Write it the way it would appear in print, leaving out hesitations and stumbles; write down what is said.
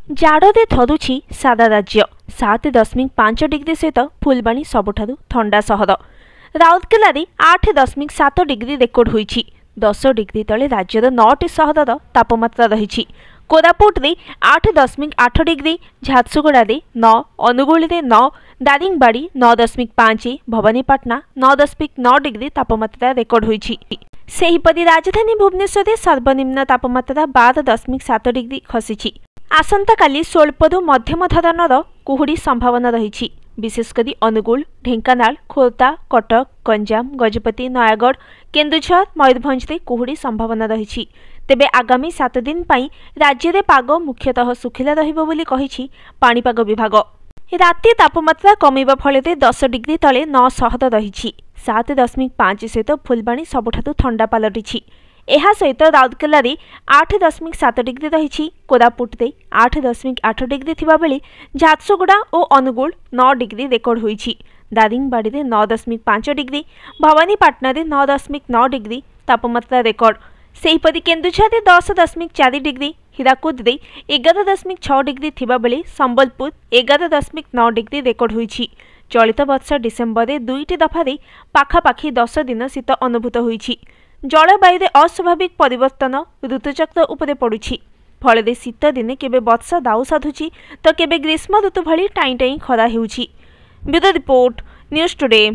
जाड़े थरुछि सादा राज्य 7.5 डिग्री सहित फुलबाणी सबुठारु ठंडा सहर। राउरकेला 8.7 डिग्री रेकर्ड होईछि। 10 डिग्री तले राज्यर 9टी सहरर तापमात्रा रही। कोरापुट 8.8 डिग्री, झारसुगुड़ा 9, अनुगुल 9, दारिंगबाड़ी 9.5, भवानीपाटना 9.9 डिग्री तापमात्रा रेकर्ड होईछि। सेहिपरि राजधानी भुवनेश्वर सर्वनिम्न तापमात्रा 12.7 डिग्री खसी। आसंता काली स्वल्परू मध्यम धरणर कुहुड़ी संभावना रही। विशेषकर अनुगुल, ढेंकानाल, खोर्धा, कटक, गंजाम, गजपति, नयागढ़, केन्दुझर, मयूरभंज कुहुड़ी संभावना रही। तेबे आगामी 7 दिन पाई राज्य में पाग मुख्यतः सुखिला रहिबो बोली कहिछि पाणीपाग विभाग। राति तापमात्रा कमिबा फलरे 10 डिग्री तले 9 सहर रही। 7.5 सहित फुलबाणी सबुठारु ठंडा पलटिछि। यह सहित राउरकेला 8.7 डिग्री रही। कोरापुट 8.8 डिग्री थिबा बेले झारसुगुड़ा और अनुगुल 9 डिग्री रेकर्ड होईछि। दारिंगबाड़ी 9.5 डिग्री, भवानीपाटना 9.9 डिग्री तापमात्रा रेकर्ड। सेहिपरि केन्दुझर 10.4 डिग्री, हीराकुद 11.6 डिग्री थिबा बेले संबलपुर 11.9 डिग्री रेकर्ड होईछि। चलित वर्ष डिसेम्बर 2टी दफारे पाखापाखि 10 दिन शीत अनुभूत होईछि। जलवायु अस्वाभाविक परिवर्तन ऋतुचक्र उपरे पड़ुछि। फल शीत दिने केबे वर्षा दाऊ साधुछि तो केबे ग्रीष्म ऋतु भली टाई टाई खरा हेउछि। Bureau report, news today.